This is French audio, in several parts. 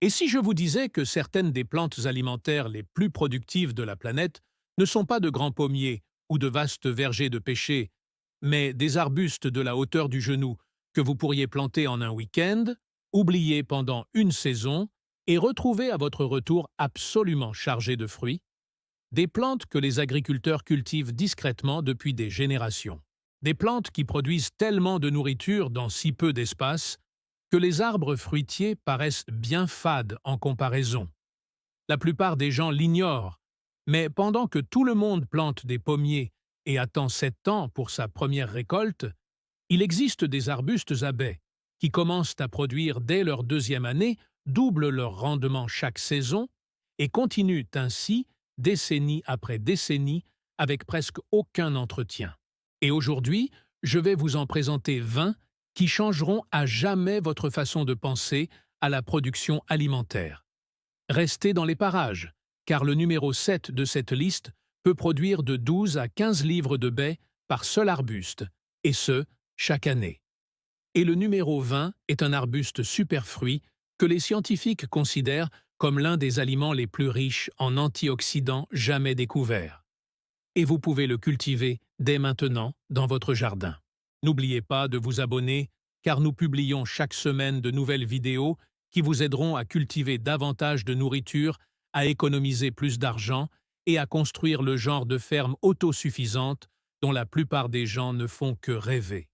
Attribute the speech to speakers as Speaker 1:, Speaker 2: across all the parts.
Speaker 1: Et si je vous disais que certaines des plantes alimentaires les plus productives de la planète ne sont pas de grands pommiers ou de vastes vergers de pêcher, mais des arbustes de la hauteur du genou que vous pourriez planter en un week-end, oublier pendant une saison et retrouver à votre retour absolument chargés de fruits, des plantes que les agriculteurs cultivent discrètement depuis des générations. Des plantes qui produisent tellement de nourriture dans si peu d'espace que les arbres fruitiers paraissent bien fades en comparaison. La plupart des gens l'ignorent, mais pendant que tout le monde plante des pommiers et attend 7 ans pour sa première récolte, il existe des arbustes à baies qui commencent à produire dès leur deuxième année, doublent leur rendement chaque saison et continuent ainsi décennie après décennie avec presque aucun entretien. Et aujourd'hui, je vais vous en présenter 20 qui changeront à jamais votre façon de penser à la production alimentaire. Restez dans les parages, car le numéro 7 de cette liste peut produire de 12 à 15 livres de baies par seul arbuste, et ce, chaque année. Et le numéro 20 est un arbuste superfruit que les scientifiques considèrent comme l'un des aliments les plus riches en antioxydants jamais découverts. Et vous pouvez le cultiver dès maintenant dans votre jardin. N'oubliez pas de vous abonner, car nous publions chaque semaine de nouvelles vidéos qui vous aideront à cultiver davantage de nourriture, à économiser plus d'argent et à construire le genre de ferme autosuffisante dont la plupart des gens ne font que rêver.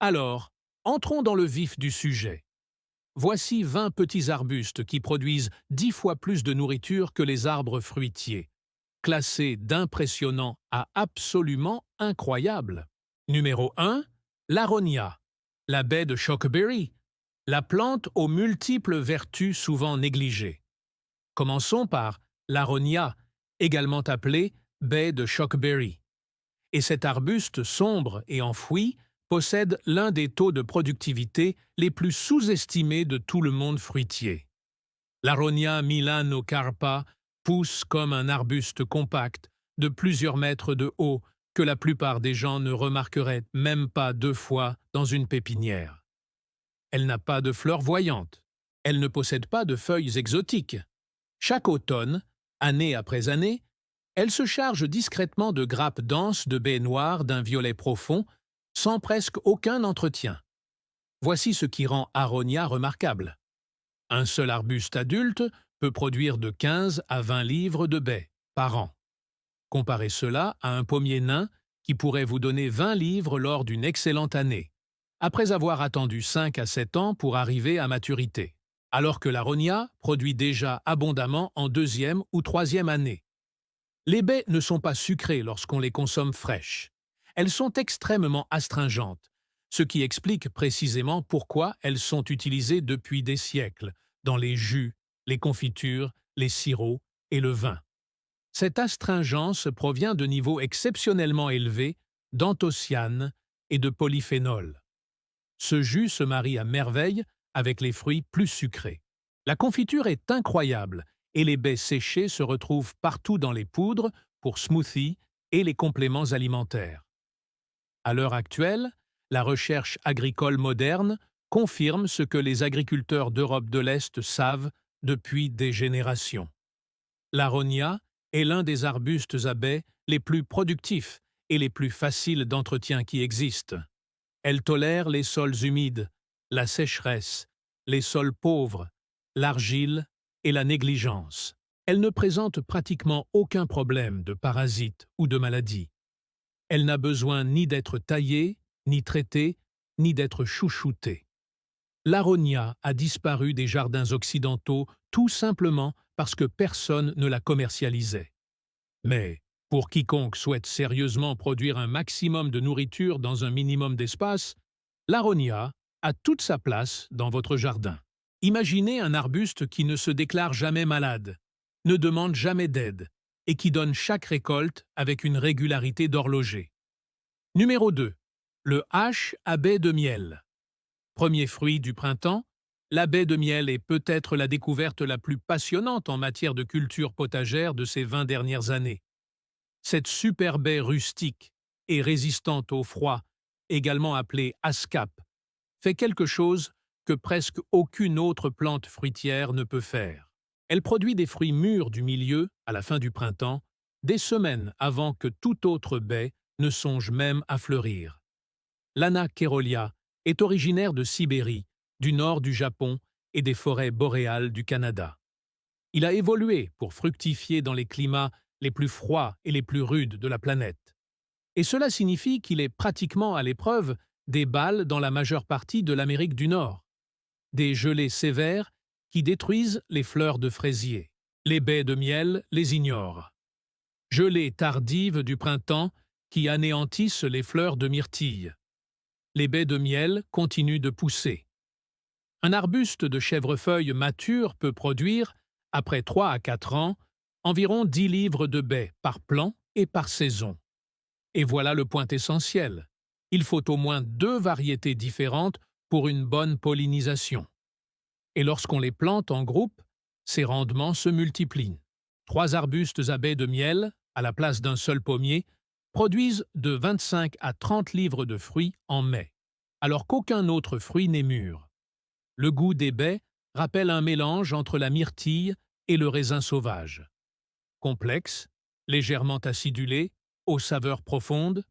Speaker 1: Alors, entrons dans le vif du sujet. Voici 20 petits arbustes qui produisent 10 fois plus de nourriture que les arbres fruitiers, classés d'impressionnant à absolument incroyable. Numéro 1, l'aronia, la baie de chokeberry, la plante aux multiples vertus souvent négligées. Commençons par l'aronia, également appelée baie de chokeberry. Et cet arbuste sombre et enfoui possède l'un des taux de productivité les plus sous-estimés de tout le monde fruitier. L'Aronia milano-carpa pousse comme un arbuste compact de plusieurs mètres de haut que la plupart des gens ne remarqueraient même pas 2 fois dans une pépinière. Elle n'a pas de fleurs voyantes. Elle ne possède pas de feuilles exotiques. Chaque automne, année après année, elle se charge discrètement de grappes denses de baies noires d'un violet profond, sans presque aucun entretien. Voici ce qui rend Aronia remarquable. Un seul arbuste adulte peut produire de 15 à 20 livres de baies par an. Comparez cela à un pommier nain qui pourrait vous donner 20 livres lors d'une excellente année, après avoir attendu 5 à 7 ans pour arriver à maturité, alors que l'aronia produit déjà abondamment en deuxième ou troisième année. Les baies ne sont pas sucrées lorsqu'on les consomme fraîches. Elles sont extrêmement astringentes, ce qui explique précisément pourquoi elles sont utilisées depuis des siècles dans les jus, les confitures, les sirops et le vin. Cette astringence provient de niveaux exceptionnellement élevés d'anthocyanes et de polyphénols. Ce jus se marie à merveille avec les fruits plus sucrés. La confiture est incroyable et les baies séchées se retrouvent partout dans les poudres pour smoothies et les compléments alimentaires. À l'heure actuelle, la recherche agricole moderne confirme ce que les agriculteurs d'Europe de l'Est savent depuis des générations. L'aronia est l'un des arbustes à baies les plus productifs et les plus faciles d'entretien qui existent. Elle tolère les sols humides, la sécheresse, les sols pauvres, l'argile et la négligence. Elle ne présente pratiquement aucun problème de parasites ou de maladies. Elle n'a besoin ni d'être taillée, ni traitée, ni d'être chouchoutée. L'aronia a disparu des jardins occidentaux tout simplement parce que personne ne la commercialisait. Mais, pour quiconque souhaite sérieusement produire un maximum de nourriture dans un minimum d'espace, l'aronia a toute sa place dans votre jardin. Imaginez un arbuste qui ne se déclare jamais malade, ne demande jamais d'aide et qui donne chaque récolte avec une régularité d'horloger. Numéro 2. Le H à baie de miel. Premier fruit du printemps, la baie de miel est peut-être la découverte la plus passionnante en matière de culture potagère de ces 20 dernières années. Cette super baie rustique et résistante au froid, également appelée ascap, fait quelque chose que presque aucune autre plante fruitière ne peut faire. Elle produit des fruits mûrs du milieu, à la fin du printemps, des semaines avant que toute autre baie ne songe même à fleurir. L'Anna Kerolia est originaire de Sibérie, du nord du Japon et des forêts boréales du Canada. Il a évolué pour fructifier dans les climats les plus froids et les plus rudes de la planète. Et cela signifie qu'il est pratiquement à l'épreuve des balles dans la majeure partie de l'Amérique du Nord. Des gelées sévères qui détruisent les fleurs de fraisier. Les baies de miel les ignorent. Gelées tardives du printemps qui anéantissent les fleurs de myrtille. Les baies de miel continuent de pousser. Un arbuste de chèvrefeuille mature peut produire, après 3 à 4 ans, environ 10 livres de baies par plant et par saison. Et voilà le point essentiel. Il faut au moins 2 variétés différentes pour une bonne pollinisation. Et lorsqu'on les plante en groupe, ces rendements se multiplient. 3 arbustes à baies de miel, à la place d'un seul pommier, produisent de 25 à 30 livres de fruits en mai, alors qu'aucun autre fruit n'est mûr. Le goût des baies rappelle un mélange entre la myrtille et le raisin sauvage. Complexes, légèrement acidulés, aux saveurs profondes,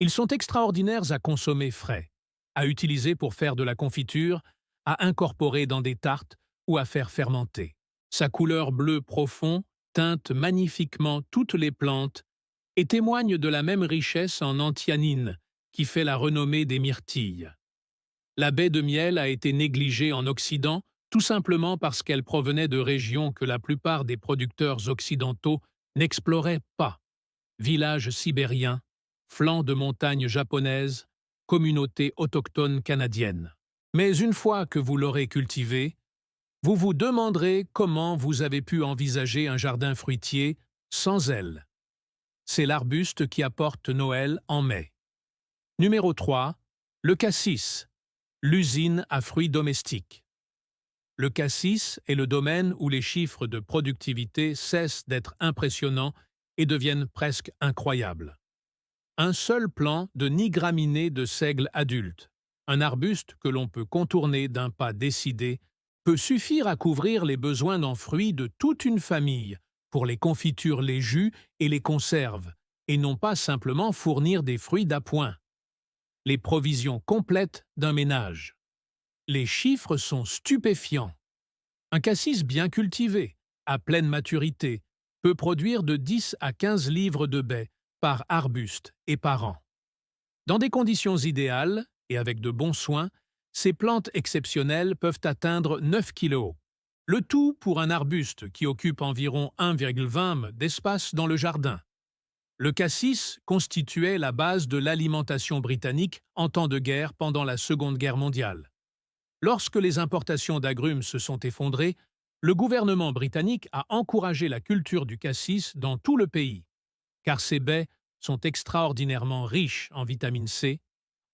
Speaker 1: ils sont extraordinaires à consommer frais, à utiliser pour faire de la confiture, à incorporer dans des tartes ou à faire fermenter. Sa couleur bleu profond teinte magnifiquement toutes les plantes et témoigne de la même richesse en anthyanine qui fait la renommée des myrtilles. La baie de miel a été négligée en Occident tout simplement parce qu'elle provenait de régions que la plupart des producteurs occidentaux n'exploraient pas. Villages sibériens, flancs de montagnes japonaises, communautés autochtones canadiennes. Mais une fois que vous l'aurez cultivée, vous vous demanderez comment vous avez pu envisager un jardin fruitier sans elle. C'est l'arbuste qui apporte Noël en mai. Numéro 3. Le cassis, l'usine à fruits domestiques. Le cassis est le domaine où les chiffres de productivité cessent d'être impressionnants et deviennent presque incroyables. Un seul plant de nigraminées de seigle adulte, un arbuste que l'on peut contourner d'un pas décidé, peut suffire à couvrir les besoins en fruits de toute une famille, pour les confitures, les jus et les conserves, et non pas simplement fournir des fruits d'appoint. Les provisions complètes d'un ménage. Les chiffres sont stupéfiants. Un cassis bien cultivé, à pleine maturité, peut produire de 10 à 15 livres de baies par arbuste et par an. Dans des conditions idéales et avec de bons soins, ces plantes exceptionnelles peuvent atteindre 9 kg. Le tout pour un arbuste qui occupe environ 1,20 m d'espace dans le jardin. Le cassis constituait la base de l'alimentation britannique en temps de guerre pendant la Seconde Guerre mondiale. Lorsque les importations d'agrumes se sont effondrées, le gouvernement britannique a encouragé la culture du cassis dans tout le pays, car ces baies sont extraordinairement riches en vitamine C,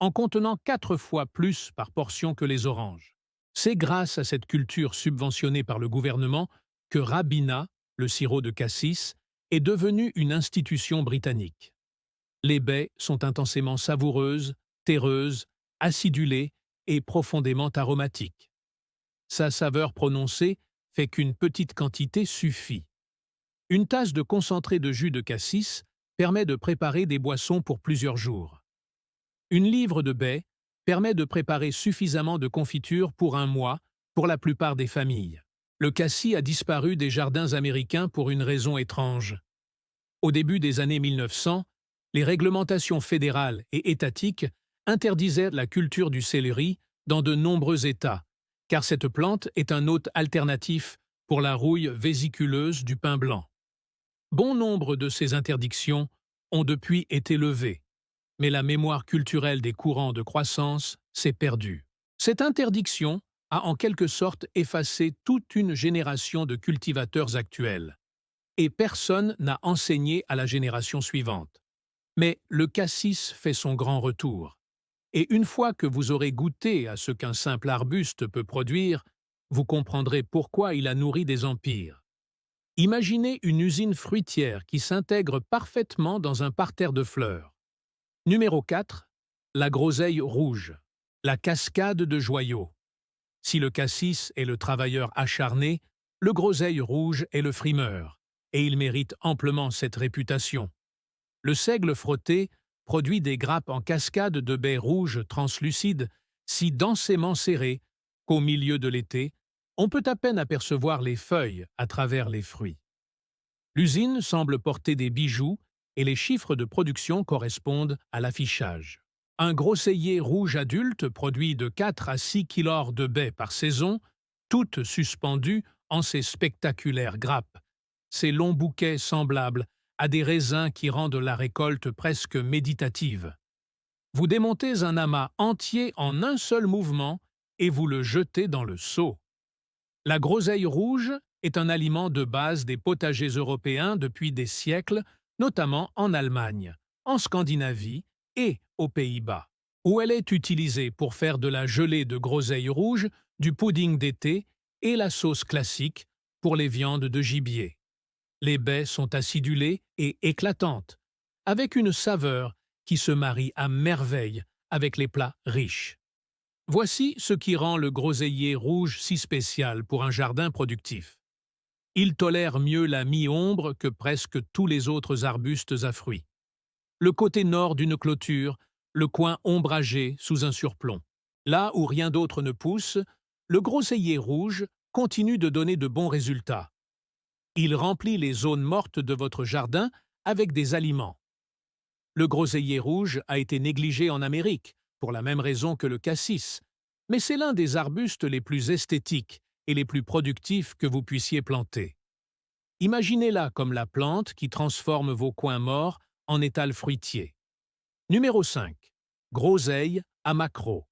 Speaker 1: en contenant 4 fois plus par portion que les oranges. C'est grâce à cette culture subventionnée par le gouvernement que Rabina, le sirop de cassis, est devenu une institution britannique. Les baies sont intensément savoureuses, terreuses, acidulées et profondément aromatiques. Sa saveur prononcée fait qu'une petite quantité suffit. Une tasse de concentré de jus de cassis permet de préparer des boissons pour plusieurs jours. Une livre de baies permet de préparer suffisamment de confiture pour un mois pour la plupart des familles. Le cassis a disparu des jardins américains pour une raison étrange. Au début des années 1900, les réglementations fédérales et étatiques interdisaient la culture du céleri dans de nombreux États, car cette plante est un hôte alternatif pour la rouille vésiculeuse du pin blanc. Bon nombre de ces interdictions ont depuis été levées, mais la mémoire culturelle des courants de croissance s'est perdue. Cette interdiction a en quelque sorte effacé toute une génération de cultivateurs actuels, et personne n'a enseigné à la génération suivante. Mais le cassis fait son grand retour. Et une fois que vous aurez goûté à ce qu'un simple arbuste peut produire, vous comprendrez pourquoi il a nourri des empires. Imaginez une usine fruitière qui s'intègre parfaitement dans un parterre de fleurs. Numéro 4. La groseille rouge, la cascade de joyaux. Si le cassis est le travailleur acharné, le groseille rouge est le frimeur, et il mérite amplement cette réputation. Le seigle frotté produit des grappes en cascade de baies rouges translucides, si densément serrées qu'au milieu de l'été, on peut à peine apercevoir les feuilles à travers les fruits. L'usine semble porter des bijoux et les chiffres de production correspondent à l'affichage. Un groseillier rouge adulte produit de 4 à 6 kilos de baies par saison, toutes suspendues en ces spectaculaires grappes, ces longs bouquets semblables à des raisins qui rendent la récolte presque méditative. Vous démontez un amas entier en un seul mouvement et vous le jetez dans le seau. La groseille rouge est un aliment de base des potagers européens depuis des siècles, notamment en Allemagne, en Scandinavie et aux Pays-Bas, où elle est utilisée pour faire de la gelée de groseille rouge, du pudding d'été et la sauce classique pour les viandes de gibier. Les baies sont acidulées et éclatantes, avec une saveur qui se marie à merveille avec les plats riches. Voici ce qui rend le groseillier rouge si spécial pour un jardin productif. Il tolère mieux la mi-ombre que presque tous les autres arbustes à fruits. Le côté nord d'une clôture, le coin ombragé sous un surplomb. Là où rien d'autre ne pousse, le groseillier rouge continue de donner de bons résultats. Il remplit les zones mortes de votre jardin avec des aliments. Le groseillier rouge a été négligé en Amérique, pour la même raison que le cassis, mais c'est l'un des arbustes les plus esthétiques et les plus productifs que vous puissiez planter. Imaginez-la comme la plante qui transforme vos coins morts en étal fruitier. Numéro 5. Groseille à maquereau.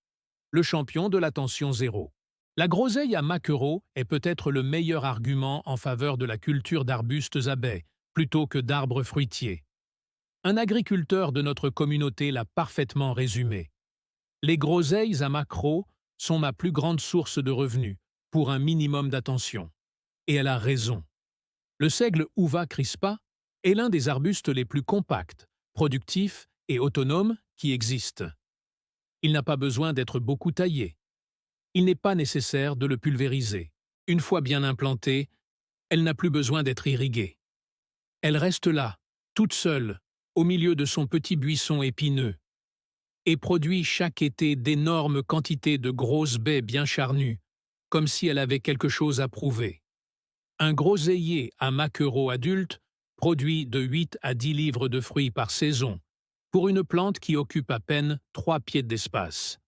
Speaker 1: Le champion de l'attention zéro. La groseille à maquereau est peut-être le meilleur argument en faveur de la culture d'arbustes à baies, plutôt que d'arbres fruitiers. Un agriculteur de notre communauté l'a parfaitement résumé. Les groseilles à maquereau sont ma plus grande source de revenus, pour un minimum d'attention. Et elle a raison. Le seigle Uva crispa est l'un des arbustes les plus compacts, productifs et autonomes qui existent. Il n'a pas besoin d'être beaucoup taillé. Il n'est pas nécessaire de le pulvériser. Une fois bien implantée, elle n'a plus besoin d'être irriguée. Elle reste là, toute seule, au milieu de son petit buisson épineux, et produit chaque été d'énormes quantités de grosses baies bien charnues, comme si elle avait quelque chose à prouver. Un groseillier à maquereau adulte produit de 8 à 10 livres de fruits par saison, pour une plante qui occupe à peine 3 pieds d'espace.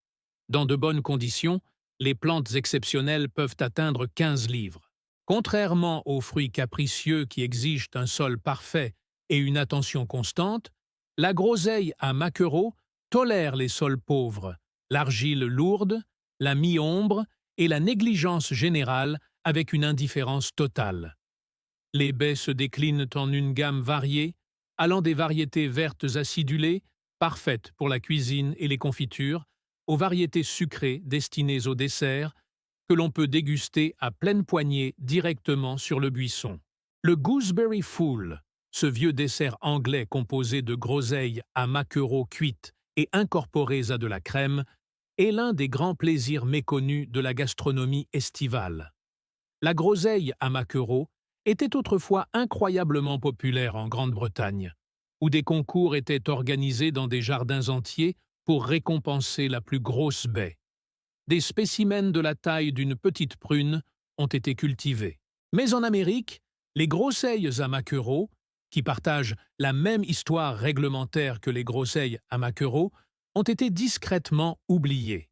Speaker 1: Dans de bonnes conditions, les plantes exceptionnelles peuvent atteindre 15 livres. Contrairement aux fruits capricieux qui exigent un sol parfait et une attention constante, la groseille à maquereau tolère les sols pauvres, l'argile lourde, la mi-ombre et la négligence générale avec une indifférence totale. Les baies se déclinent en une gamme variée, allant des variétés vertes acidulées, parfaites pour la cuisine et les confitures, aux variétés sucrées destinées au dessert, que l'on peut déguster à pleine poignée directement sur le buisson. Le gooseberry fool, ce vieux dessert anglais composé de groseilles à maquereau cuites et incorporées à de la crème, est l'un des grands plaisirs méconnus de la gastronomie estivale. La groseille à maquereau était autrefois incroyablement populaire en Grande-Bretagne, où des concours étaient organisés dans des jardins entiers pour récompenser la plus grosse baie. Des spécimens de la taille d'une petite prune ont été cultivés. Mais en Amérique, les groseilles à maquereau, qui partagent la même histoire réglementaire que les groseilles à maquereau, ont été discrètement oubliées.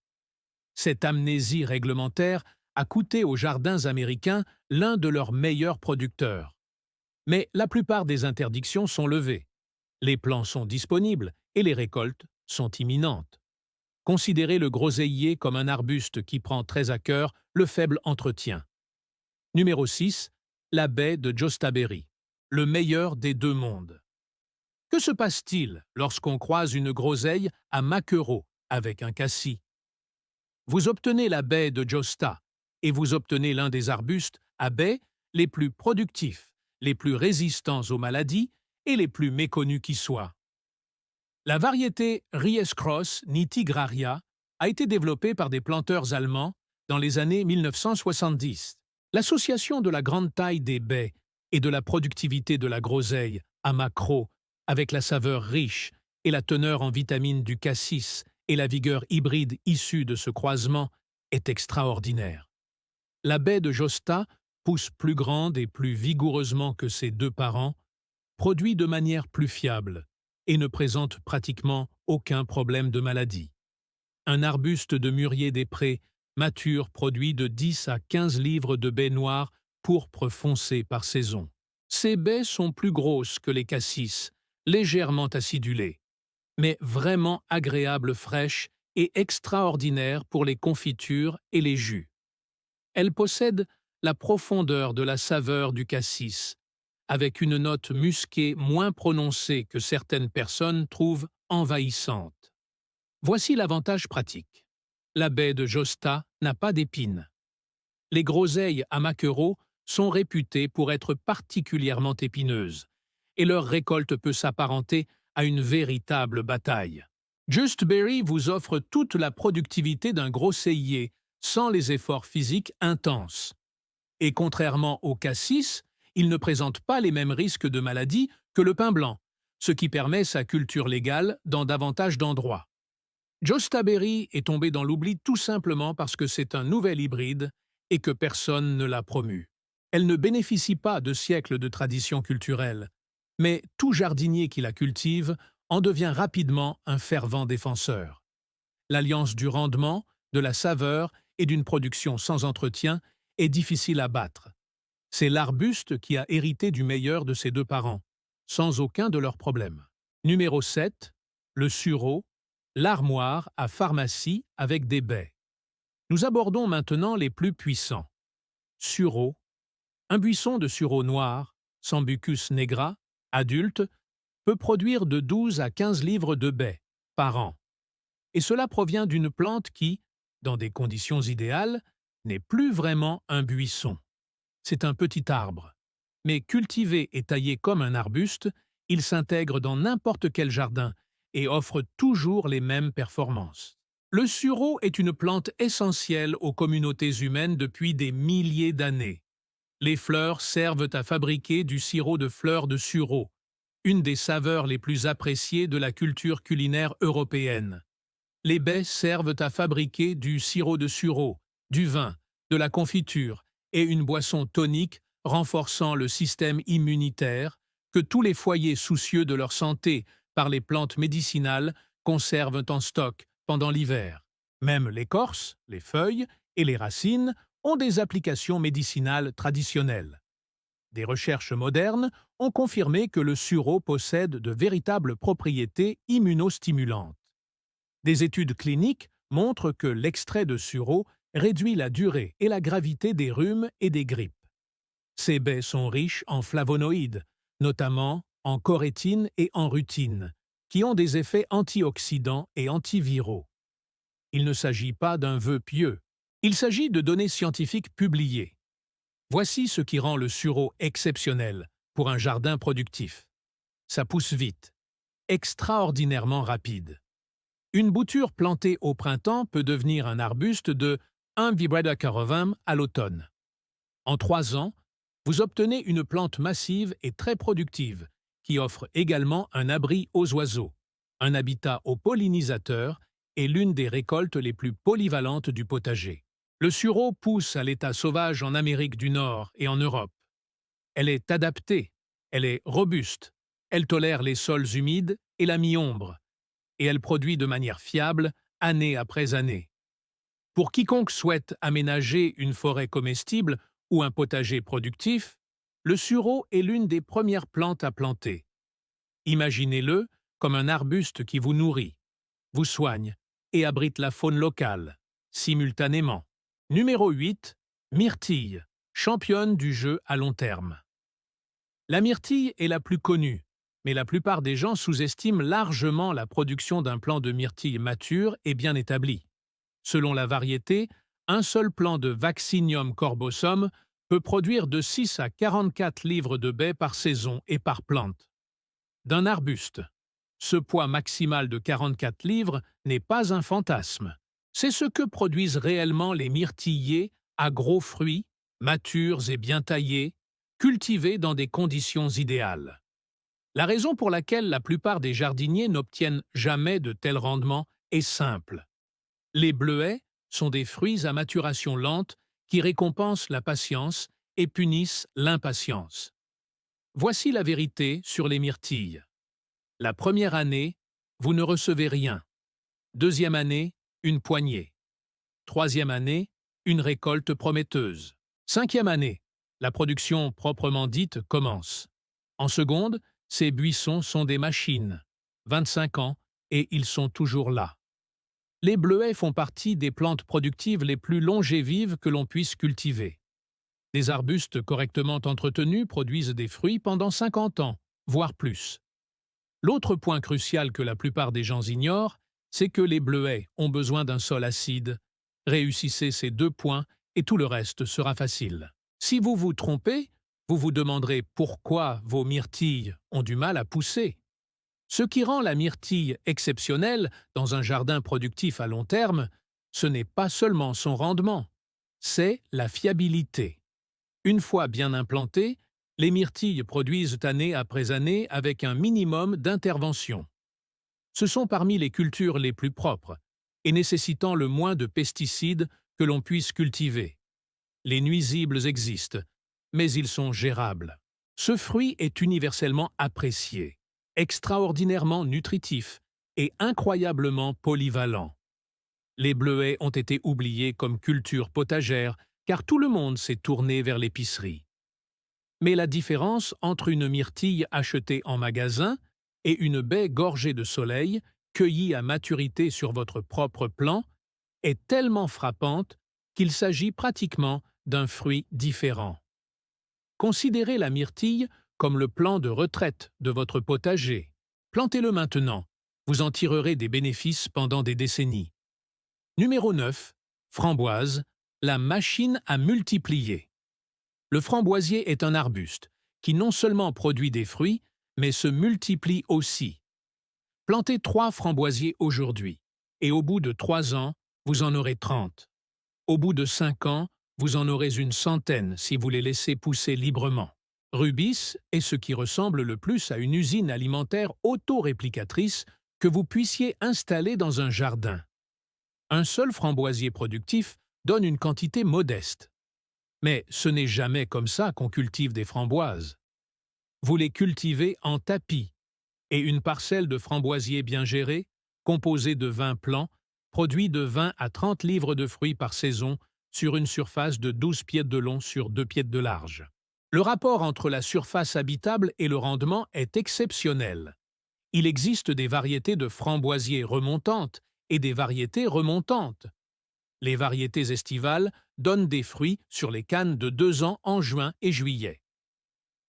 Speaker 1: Cette amnésie réglementaire a coûté aux jardins américains l'un de leurs meilleurs producteurs. Mais la plupart des interdictions sont levées. Les plants sont disponibles et les récoltes sont imminentes. Considérez le groseillier comme un arbuste qui prend très à cœur le faible entretien. Numéro 6. La baie de Jostaberry, le meilleur des deux mondes. Que se passe-t-il lorsqu'on croise une groseille à maquereau avec un cassis? Vous obtenez la baie de Josta et vous obtenez l'un des arbustes à baies les plus productifs, les plus résistants aux maladies et les plus méconnus qui soient. La variété Ries Cross nitigraria a été développée par des planteurs allemands dans les années 1970. L'association de la grande taille des baies et de la productivité de la groseille à maquereau, avec la saveur riche et la teneur en vitamines du cassis et la vigueur hybride issue de ce croisement, est extraordinaire. La baie de Josta pousse plus grande et plus vigoureusement que ses deux parents, produit de manière plus fiable et ne présente pratiquement aucun problème de maladie. Un arbuste de mûrier des prés mature produit de 10 à 15 livres de baies noires pourpre foncé par saison. Ces baies sont plus grosses que les cassis, légèrement acidulées, mais vraiment agréables fraîches et extraordinaires pour les confitures et les jus. Elles possèdent la profondeur de la saveur du cassis, avec une note musquée moins prononcée que certaines personnes trouvent envahissante. Voici l'avantage pratique. La baie de Josta n'a pas d'épines. Les groseilles à maquereau sont réputées pour être particulièrement épineuses, et leur récolte peut s'apparenter à une véritable bataille. Just Berry vous offre toute la productivité d'un groseillier sans les efforts physiques intenses. Et contrairement au cassis, il ne présente pas les mêmes risques de maladie que le pin blanc, ce qui permet sa culture légale dans davantage d'endroits. Josta Berry est tombé dans l'oubli tout simplement parce que c'est un nouvel hybride et que personne ne l'a promu. Elle ne bénéficie pas de siècles de tradition culturelle, mais tout jardinier qui la cultive en devient rapidement un fervent défenseur. L'alliance du rendement, de la saveur et d'une production sans entretien est difficile à battre. C'est l'arbuste qui a hérité du meilleur de ses deux parents, sans aucun de leurs problèmes. Numéro 7, le sureau, l'armoire à pharmacie avec des baies. Nous abordons maintenant les plus puissants. Sureau, un buisson de sureau noir, Sambucus nigra, adulte, peut produire de 12 à 15 livres de baies par an. Et cela provient d'une plante qui, dans des conditions idéales, n'est plus vraiment un buisson. C'est un petit arbre. Mais cultivé et taillé comme un arbuste, il s'intègre dans n'importe quel jardin et offre toujours les mêmes performances. Le sureau est une plante essentielle aux communautés humaines depuis des milliers d'années. Les fleurs servent à fabriquer du sirop de fleurs de sureau, une des saveurs les plus appréciées de la culture culinaire européenne. Les baies servent à fabriquer du sirop de sureau, du vin, de la confiture et une boisson tonique renforçant le système immunitaire que tous les foyers soucieux de leur santé par les plantes médicinales conservent en stock pendant l'hiver. Même l'écorce, les feuilles et les racines ont des applications médicinales traditionnelles. Des recherches modernes ont confirmé que le sureau possède de véritables propriétés immunostimulantes. Des études cliniques montrent que l'extrait de sureau réduit la durée et la gravité des rhumes et des grippes. Ces baies sont riches en flavonoïdes, notamment en chorétine et en rutine, qui ont des effets antioxydants et antiviraux. Il ne s'agit pas d'un vœu pieux, il s'agit de données scientifiques publiées. Voici ce qui rend le sureau exceptionnel pour un jardin productif. Ça pousse vite, extraordinairement rapide. Une bouture plantée au printemps peut devenir un arbuste de 1 vibrata caravam à l'automne. En 3 ans, vous obtenez une plante massive et très productive, qui offre également un abri aux oiseaux, un habitat aux pollinisateurs et l'une des récoltes les plus polyvalentes du potager. Le sureau pousse à l'état sauvage en Amérique du Nord et en Europe. Elle est adaptée, elle est robuste, elle tolère les sols humides et la mi-ombre, et elle produit de manière fiable année après année. Pour quiconque souhaite aménager une forêt comestible ou un potager productif, le sureau est l'une des premières plantes à planter. Imaginez-le comme un arbuste qui vous nourrit, vous soigne et abrite la faune locale, simultanément. Numéro 8, myrtille, championne du jeu à long terme. La myrtille est la plus connue, mais la plupart des gens sous-estiment largement la production d'un plant de myrtille mature et bien établi. Selon la variété, un seul plant de Vaccinium corbosum peut produire de 6 à 44 livres de baies par saison et par plante. D'un arbuste, ce poids maximal de 44 livres n'est pas un fantasme. C'est ce que produisent réellement les myrtillers à gros fruits, matures et bien taillés, cultivés dans des conditions idéales. La raison pour laquelle la plupart des jardiniers n'obtiennent jamais de tels rendements est simple. Les bleuets sont des fruits à maturation lente qui récompensent la patience et punissent l'impatience. Voici la vérité sur les myrtilles. La première année, vous ne recevez rien. Deuxième année, une poignée. Troisième année, une récolte prometteuse. Cinquième année, la production proprement dite commence. En seconde, ces buissons sont des machines. 25 ans, et ils sont toujours là. Les bleuets font partie des plantes productives les plus longévives que l'on puisse cultiver. Des arbustes correctement entretenus produisent des fruits pendant 50 ans, voire plus. L'autre point crucial que la plupart des gens ignorent, c'est que les bleuets ont besoin d'un sol acide. Réussissez ces 2 points et tout le reste sera facile. Si vous vous trompez, vous vous demanderez pourquoi vos myrtilles ont du mal à pousser. Ce qui rend la myrtille exceptionnelle dans un jardin productif à long terme, ce n'est pas seulement son rendement, c'est la fiabilité. Une fois bien implantées, les myrtilles produisent année après année avec un minimum d'intervention. Ce sont parmi les cultures les plus propres et nécessitant le moins de pesticides que l'on puisse cultiver. Les nuisibles existent, mais ils sont gérables. Ce fruit est universellement apprécié, extraordinairement nutritif et incroyablement polyvalent. Les bleuets ont été oubliés comme culture potagère car tout le monde s'est tourné vers l'épicerie. Mais la différence entre une myrtille achetée en magasin et une baie gorgée de soleil, cueillie à maturité sur votre propre plant, est tellement frappante qu'il s'agit pratiquement d'un fruit différent. Considérez la myrtille comme le plan de retraite de votre potager. Plantez-le maintenant, vous en tirerez des bénéfices pendant des décennies. Numéro 9. Framboise, la machine à multiplier. Le framboisier est un arbuste qui non seulement produit des fruits, mais se multiplie aussi. Plantez 3 framboisiers aujourd'hui, et au bout de 3 ans, vous en aurez 30. Au bout de 5 ans, vous en aurez une centaine si vous les laissez pousser librement. Rubis est ce qui ressemble le plus à une usine alimentaire auto-réplicatrice que vous puissiez installer dans un jardin. Un seul framboisier productif donne une quantité modeste. Mais ce n'est jamais comme ça qu'on cultive des framboises. Vous les cultivez en tapis, et une parcelle de framboisiers bien gérée, composée de 20 plants, produit de 20 à 30 livres de fruits par saison sur une surface de 12 pieds de long sur 2 pieds de large. Le rapport entre la surface habitable et le rendement est exceptionnel. Il existe des variétés de framboisiers remontantes et des variétés remontantes. Les variétés estivales donnent des fruits sur les cannes de 2 ans en juin et juillet.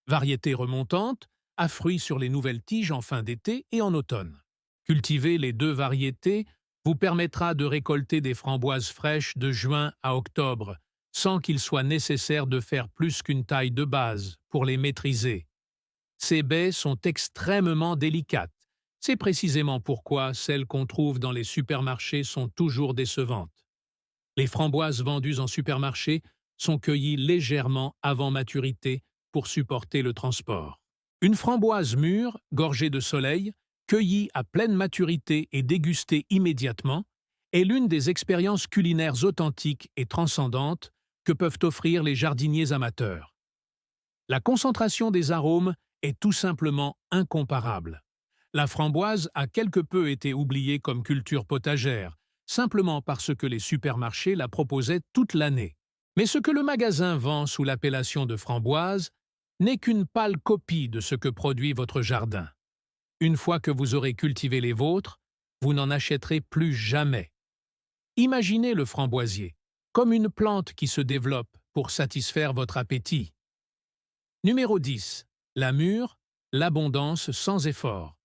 Speaker 1: Variétés remontantes, à fruits sur les nouvelles tiges en fin d'été et en automne. Cultiver les 2 variétés vous permettra de récolter des framboises fraîches de juin à octobre, sans qu'il soit nécessaire de faire plus qu'une taille de base pour les maîtriser. Ces baies sont extrêmement délicates. C'est précisément pourquoi celles qu'on trouve dans les supermarchés sont toujours décevantes. Les framboises vendues en supermarché sont cueillies légèrement avant maturité pour supporter le transport. Une framboise mûre, gorgée de soleil, cueillie à pleine maturité et dégustée immédiatement, est l'une des expériences culinaires authentiques et transcendantes que peuvent offrir les jardiniers amateurs. La concentration des arômes est tout simplement incomparable. La framboise a quelque peu été oubliée comme culture potagère, simplement parce que les supermarchés la proposaient toute l'année. Mais ce que le magasin vend sous l'appellation de framboise n'est qu'une pâle copie de ce que produit votre jardin. Une fois que vous aurez cultivé les vôtres, vous n'en achèterez plus jamais. Imaginez le framboisier comme une plante qui se développe pour satisfaire votre appétit. Numéro 10. La mûre, l'abondance sans effort.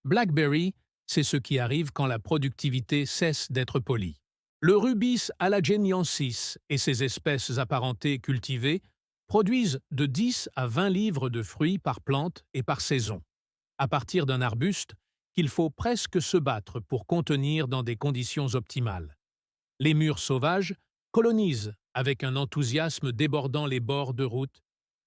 Speaker 1: Blackberry, c'est ce qui arrive quand la productivité cesse d'être polie. Le rubis alageniensis et ses espèces apparentées cultivées produisent de 10 à 20 livres de fruits par plante et par saison, à partir d'un arbuste qu'il faut presque se battre pour contenir dans des conditions optimales. Les mûres sauvages colonisent, avec un enthousiasme débordant les bords de route,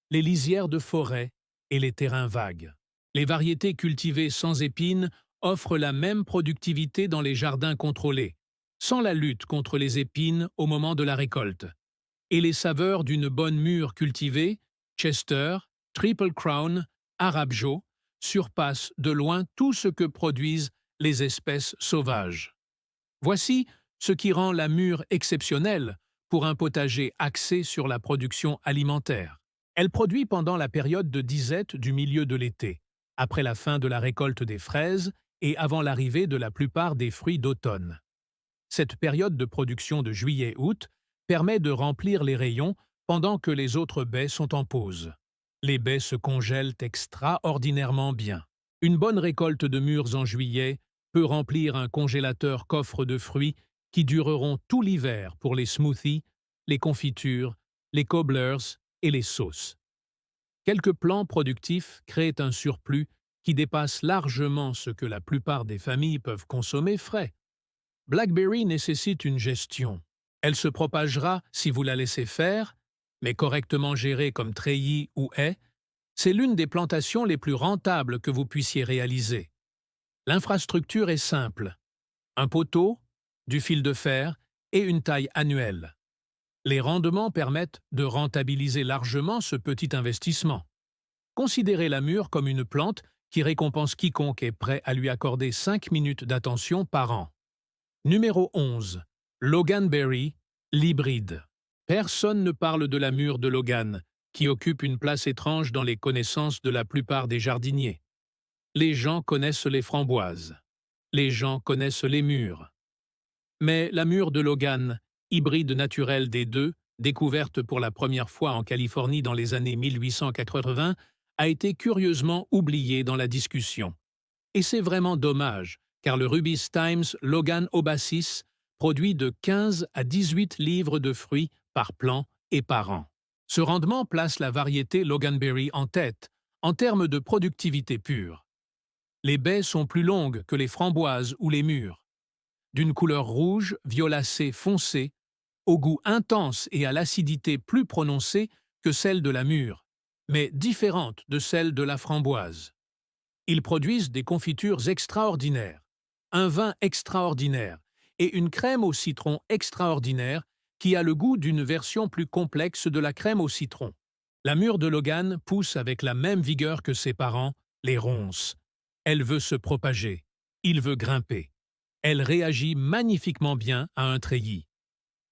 Speaker 1: les lisières de forêt et les terrains vagues. Les variétés cultivées sans épines offrent la même productivité dans les jardins contrôlés, sans la lutte contre les épines au moment de la récolte. Et les saveurs d'une bonne mûre cultivée, Chester, Triple Crown, Arabijo, surpassent de loin tout ce que produisent les espèces sauvages. Voici ce qui rend la mûre exceptionnelle pour un potager axé sur la production alimentaire. Elle produit pendant la période de disette du milieu de l'été, après la fin de la récolte des fraises et avant l'arrivée de la plupart des fruits d'automne. Cette période de production de juillet-août permet de remplir les rayons pendant que les autres baies sont en pause. Les baies se congèlent extraordinairement bien. Une bonne récolte de mûres en juillet peut remplir un congélateur coffre de fruits qui dureront tout l'hiver pour les smoothies, les confitures, les cobblers et les sauces. Quelques plants productifs créent un surplus qui dépasse largement ce que la plupart des familles peuvent consommer frais. Blackberry nécessite une gestion. Elle se propagera si vous la laissez faire, mais correctement gérée comme treillis ou haie, c'est l'une des plantations les plus rentables que vous puissiez réaliser. L'infrastructure est simple. Un poteau, du fil de fer et une taille annuelle. Les rendements permettent de rentabiliser largement ce petit investissement. Considérez la mûre comme une plante qui récompense quiconque est prêt à lui accorder 5 minutes d'attention par an. Numéro 11. Loganberry, l'hybride. Personne ne parle de la mûre de Logan, qui occupe une place étrange dans les connaissances de la plupart des jardiniers. Les gens connaissent les framboises. Les gens connaissent les mûres. Mais la mûre de Logan, hybride naturel des deux, découverte pour la première fois en Californie dans les années 1880, a été curieusement oubliée dans la discussion. Et c'est vraiment dommage, car le Rubis Times Logan Obasis produit de 15 à 18 livres de fruits par plant et par an. Ce rendement place la variété Loganberry en tête, en termes de productivité pure. Les baies sont plus longues que les framboises ou les mûres. D'une couleur rouge, violacée foncée, au goût intense et à l'acidité plus prononcée que celle de la mûre, mais différente de celle de la framboise. Ils produisent des confitures extraordinaires, un vin extraordinaire et une crème au citron extraordinaire qui a le goût d'une version plus complexe de la crème au citron. La mûre de Logan pousse avec la même vigueur que ses parents, les ronces. Elle veut se propager, il veut grimper. Elle réagit magnifiquement bien à un treillis.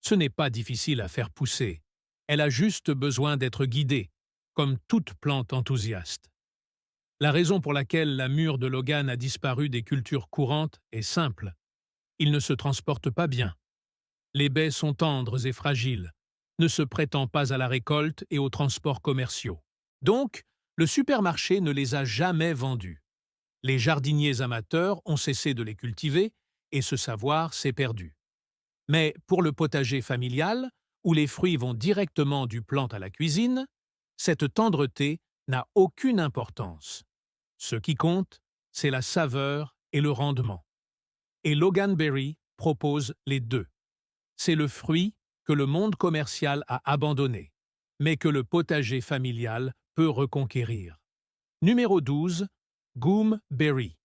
Speaker 1: Ce n'est pas difficile à faire pousser. Elle a juste besoin d'être guidée, comme toute plante enthousiaste. La raison pour laquelle la mûre de Logan a disparu des cultures courantes est simple. Il ne se transporte pas bien. Les baies sont tendres et fragiles, ne se prêtant pas à la récolte et aux transports commerciaux. Donc, le supermarché ne les a jamais vendus. Les jardiniers amateurs ont cessé de les cultiver et ce savoir s'est perdu. Mais pour le potager familial, où les fruits vont directement du plant à la cuisine, cette tendreté n'a aucune importance. Ce qui compte, c'est la saveur et le rendement. Et Loganberry propose les deux. C'est le fruit que le monde commercial a abandonné, mais que le potager familial peut reconquérir. Numéro 12. Goomberry,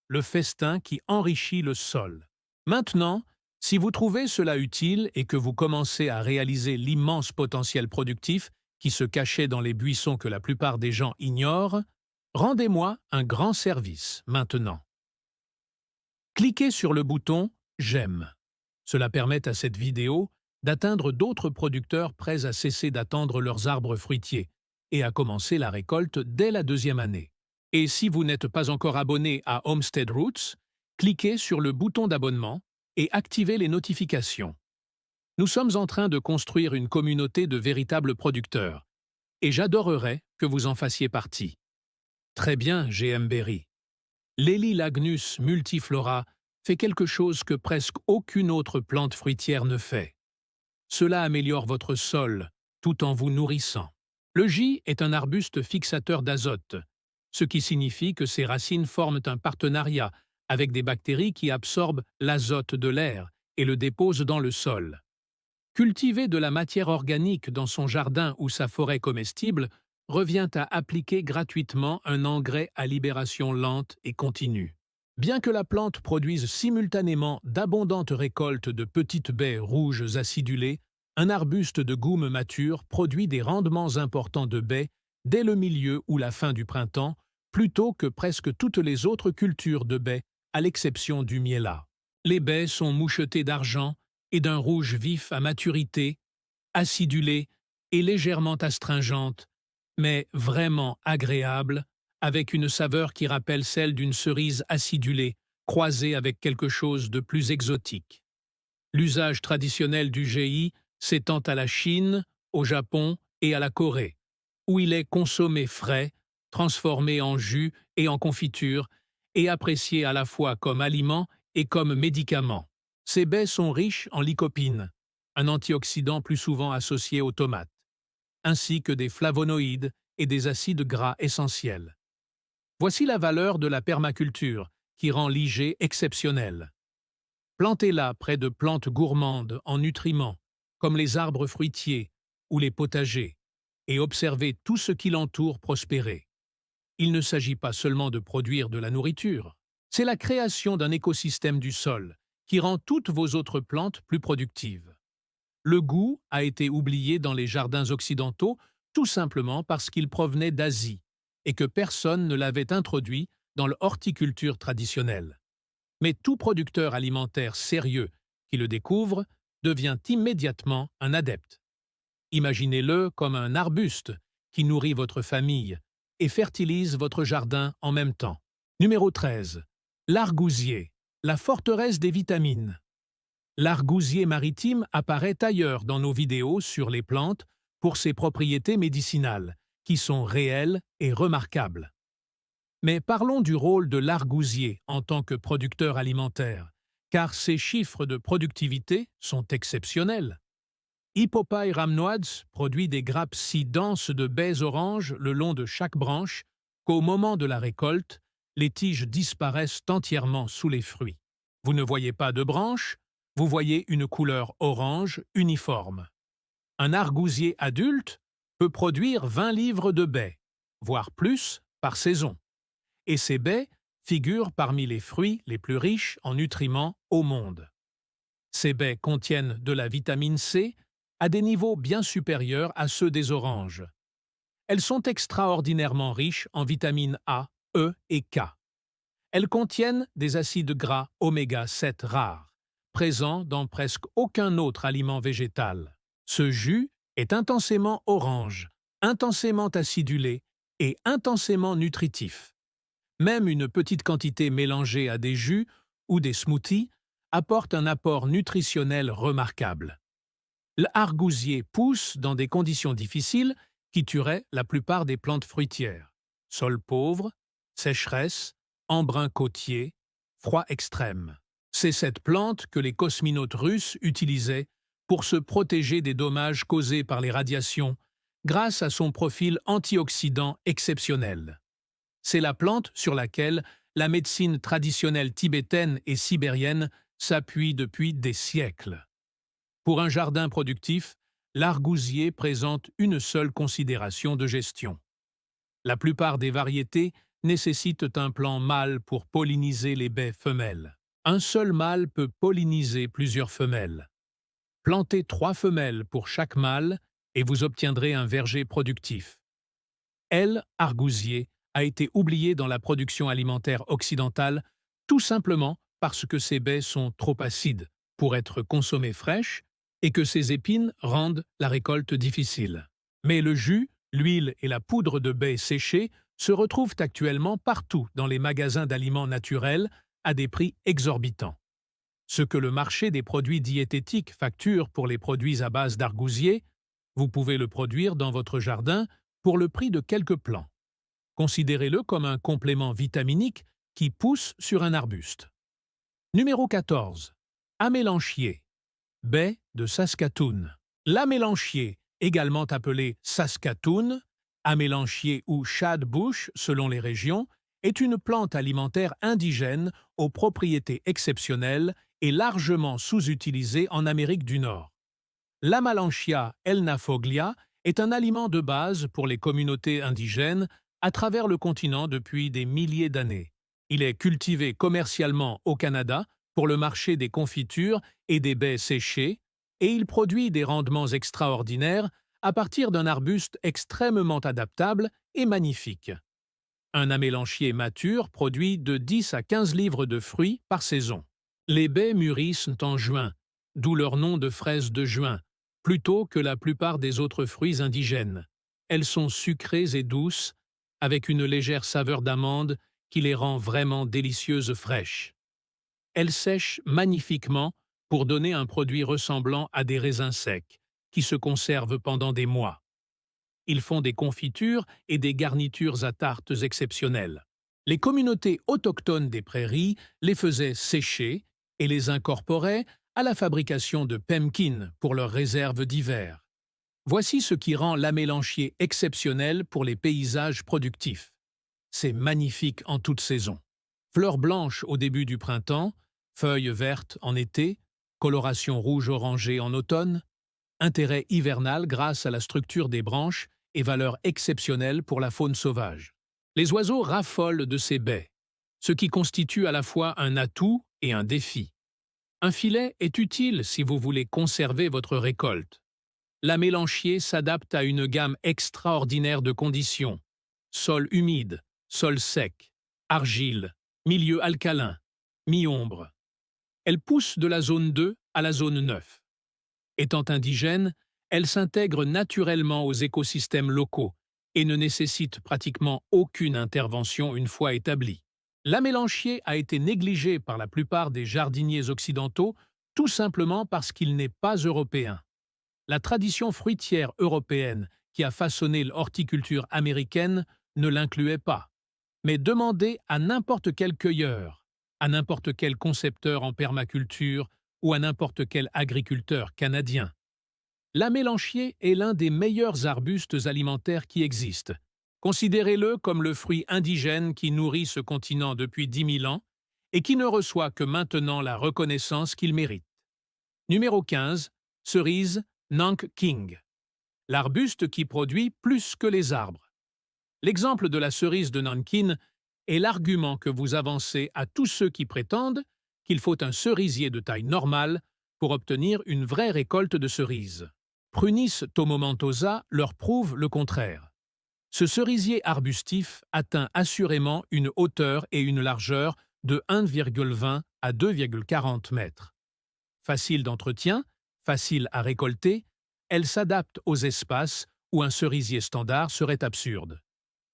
Speaker 1: le festin qui enrichit le sol. Maintenant, si vous trouvez cela utile et que vous commencez à réaliser l'immense potentiel productif qui se cachait dans les buissons que la plupart des gens ignorent, rendez-moi un grand service maintenant. Cliquez sur le bouton « J'aime ». Cela permet à cette vidéo d'atteindre d'autres producteurs prêts à cesser d'attendre leurs arbres fruitiers et à commencer la récolte dès la 2e année. Et si vous n'êtes pas encore abonné à Homestead Roots, cliquez sur le bouton d'abonnement et activez les notifications. Nous sommes en train de construire une communauté de véritables producteurs, et j'adorerais que vous en fassiez partie. Très bien, GM Berry. L'Elaeagnus multiflora fait quelque chose que presque aucune autre plante fruitière ne fait. Cela améliore votre sol, tout en vous nourrissant. Le J est un arbuste fixateur d'azote, ce qui signifie que ses racines forment un partenariat avec des bactéries qui absorbent l'azote de l'air et le dépose dans le sol. Cultiver de la matière organique dans son jardin ou sa forêt comestible revient à appliquer gratuitement un engrais à libération lente et continue. Bien que la plante produise simultanément d'abondantes récoltes de petites baies rouges acidulées, un arbuste de goume mature produit des rendements importants de baies dès le milieu ou la fin du printemps, plutôt que presque toutes les autres cultures de baies, à l'exception du miellat. Les baies sont mouchetées d'argent et d'un rouge vif à maturité, acidulée et légèrement astringente, mais vraiment agréable, avec une saveur qui rappelle celle d'une cerise acidulée, croisée avec quelque chose de plus exotique. L'usage traditionnel du GI s'étend à la Chine, au Japon et à la Corée, où il est consommé frais, transformé en jus et en confiture, et apprécié à la fois comme aliment et comme médicament. Ces baies sont riches en lycopine, un antioxydant plus souvent associé aux tomates, ainsi que des flavonoïdes et des acides gras essentiels. Voici la valeur de la permaculture, qui rend l'IG exceptionnel. Plantez-la près de plantes gourmandes en nutriments, comme les arbres fruitiers ou les potagers, et observez tout ce qui l'entoure prospérer. Il ne s'agit pas seulement de produire de la nourriture, c'est la création d'un écosystème du sol qui rend toutes vos autres plantes plus productives. Le goût a été oublié dans les jardins occidentaux tout simplement parce qu'il provenait d'Asie et que personne ne l'avait introduit dans l'horticulture traditionnelle. Mais tout producteur alimentaire sérieux qui le découvre devient immédiatement un adepte. Imaginez-le comme un arbuste qui nourrit votre famille et fertilise votre jardin en même temps. Numéro 13. L'argousier, la forteresse des vitamines. L'argousier maritime apparaît ailleurs dans nos vidéos sur les plantes pour ses propriétés médicinales, qui sont réelles et remarquables. Mais parlons du rôle de l'argousier en tant que producteur alimentaire, car ses chiffres de productivité sont exceptionnels. Hippophae rhamnoides produit des grappes si denses de baies oranges le long de chaque branche qu'au moment de la récolte, les tiges disparaissent entièrement sous les fruits. Vous ne voyez pas de branches, vous voyez une couleur orange uniforme. Un argousier adulte peut produire 20 livres de baies, voire plus, par saison. Et ces baies figurent parmi les fruits les plus riches en nutriments au monde. Ces baies contiennent de la vitamine C à des niveaux bien supérieurs à ceux des oranges. Elles sont extraordinairement riches en vitamines A, E et K. Elles contiennent des acides gras oméga 7 rares, présents dans presque aucun autre aliment végétal. Ce jus est intensément orange, intensément acidulé et intensément nutritif. Même une petite quantité mélangée à des jus ou des smoothies apporte un apport nutritionnel remarquable. L'argousier pousse dans des conditions difficiles qui tueraient la plupart des plantes fruitières. Sol pauvre, sécheresse, embrun côtier, froid extrême. C'est cette plante que les cosmonautes russes utilisaient pour se protéger des dommages causés par les radiations grâce à son profil antioxydant exceptionnel. C'est la plante sur laquelle la médecine traditionnelle tibétaine et sibérienne s'appuie depuis des siècles. Pour un jardin productif, l'argousier présente une seule considération de gestion. La plupart des variétés nécessitent un plan mâle pour polliniser les baies femelles. Un seul mâle peut polliniser plusieurs femelles. Plantez 3 femelles pour chaque mâle et vous obtiendrez un verger productif. L'argousier a été oublié dans la production alimentaire occidentale tout simplement parce que ses baies sont trop acides pour être consommées fraîches et que ses épines rendent la récolte difficile. Mais le jus, l'huile et la poudre de baies séchées se retrouvent actuellement partout dans les magasins d'aliments naturels à des prix exorbitants. Ce que le marché des produits diététiques facture pour les produits à base d'argousier, vous pouvez le produire dans votre jardin pour le prix de quelques plants. Considérez-le comme un complément vitaminique qui pousse sur un arbuste. Numéro 14. Amélanchier. Baie de Saskatoon. L'amélanchier, également appelé Saskatoon, amélanchier ou shadbush selon les régions, est une plante alimentaire indigène aux propriétés exceptionnelles est largement sous-utilisée en Amérique du Nord. L'Amelanchier elnafoglia est un aliment de base pour les communautés indigènes à travers le continent depuis des milliers d'années. Il est cultivé commercialement au Canada pour le marché des confitures et des baies séchées, et il produit des rendements extraordinaires à partir d'un arbuste extrêmement adaptable et magnifique. Un amélanchier mature produit de 10 à 15 livres de fruits par saison. Les baies mûrissent en juin, d'où leur nom de fraises de juin, plutôt que la plupart des autres fruits indigènes. Elles sont sucrées et douces, avec une légère saveur d'amande qui les rend vraiment délicieuses fraîches. Elles sèchent magnifiquement pour donner un produit ressemblant à des raisins secs, qui se conservent pendant des mois. Ils font des confitures et des garnitures à tartes exceptionnelles. Les communautés autochtones des prairies les faisaient sécher et les incorporaient à la fabrication de pemmican pour leurs réserves d'hiver. Voici ce qui rend l'amélanchier exceptionnel pour les paysages productifs. C'est magnifique en toute saison. Fleurs blanches au début du printemps, feuilles vertes en été, coloration rouge-orangée en automne, intérêt hivernal grâce à la structure des branches et valeur exceptionnelle pour la faune sauvage. Les oiseaux raffolent de ces baies, ce qui constitue à la fois un atout et un défi. Un filet est utile si vous voulez conserver votre récolte. L'amélanchier s'adapte à une gamme extraordinaire de conditions: sol humide, sol sec, argile, milieu alcalin, mi-ombre. Elle pousse de la zone 2 à la zone 9. Étant indigène, elle s'intègre naturellement aux écosystèmes locaux et ne nécessite pratiquement aucune intervention une fois établie. L'amélanchier a été négligé par la plupart des jardiniers occidentaux tout simplement parce qu'il n'est pas européen. La tradition fruitière européenne qui a façonné l'horticulture américaine ne l'incluait pas. Mais demandez à n'importe quel cueilleur, à n'importe quel concepteur en permaculture ou à n'importe quel agriculteur canadien. L'amélanchier est l'un des meilleurs arbustes alimentaires qui existent. Considérez-le comme le fruit indigène qui nourrit ce continent depuis 10 000 ans et qui ne reçoit que maintenant la reconnaissance qu'il mérite. Numéro 15. Cerise Nanking. L'arbuste qui produit plus que les arbres. L'exemple de la cerise de Nankin est l'argument que vous avancez à tous ceux qui prétendent qu'il faut un cerisier de taille normale pour obtenir une vraie récolte de cerises. Prunis tomomentosa leur prouve le contraire. Ce cerisier arbustif atteint assurément une hauteur et une largeur de 1,20 à 2,40 mètres. Facile d'entretien, facile à récolter, elle s'adapte aux espaces où un cerisier standard serait absurde.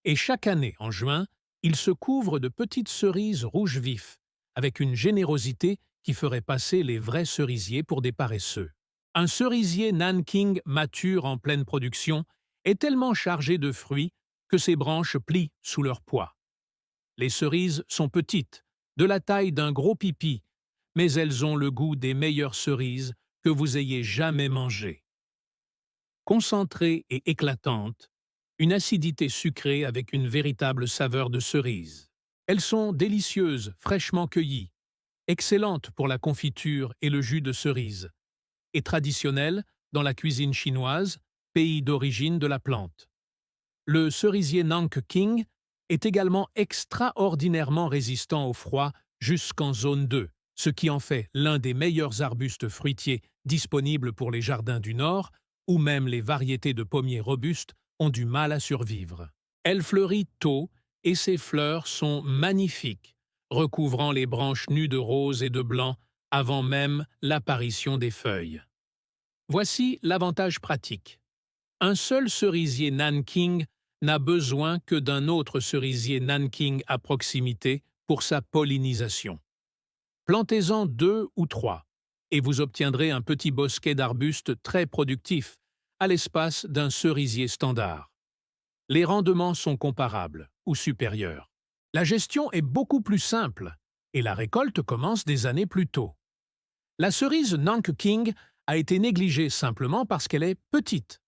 Speaker 1: Et chaque année, en juin, il se couvre de petites cerises rouges vifs, avec une générosité qui ferait passer les vrais cerisiers pour des paresseux. Un cerisier Nanking mature en pleine production est tellement chargé de fruits que ses branches plient sous leur poids. Les cerises sont petites, de la taille d'un gros pipi, mais elles ont le goût des meilleures cerises que vous ayez jamais mangées. Concentrée et éclatante, une acidité sucrée avec une véritable saveur de cerise. Elles sont délicieuses, fraîchement cueillies, excellentes pour la confiture et le jus de cerise, et traditionnelles dans la cuisine chinoise, pays d'origine de la plante. Le cerisier Nanking est également extraordinairement résistant au froid jusqu'en zone 2, ce qui en fait l'un des meilleurs arbustes fruitiers disponibles pour les jardins du Nord, où même les variétés de pommiers robustes ont du mal à survivre. Elle fleurit tôt et ses fleurs sont magnifiques, recouvrant les branches nues de rose et de blanc avant même l'apparition des feuilles. Voici l'avantage pratique. Un seul cerisier Nanking n'a besoin que d'un autre cerisier Nanking à proximité pour sa pollinisation. Plantez-en 2 ou 3, et vous obtiendrez un petit bosquet d'arbustes très productif, à l'espace d'un cerisier standard. Les rendements sont comparables ou supérieurs. La gestion est beaucoup plus simple, et la récolte commence des années plus tôt. La cerise Nanking a été négligée simplement parce qu'elle est petite.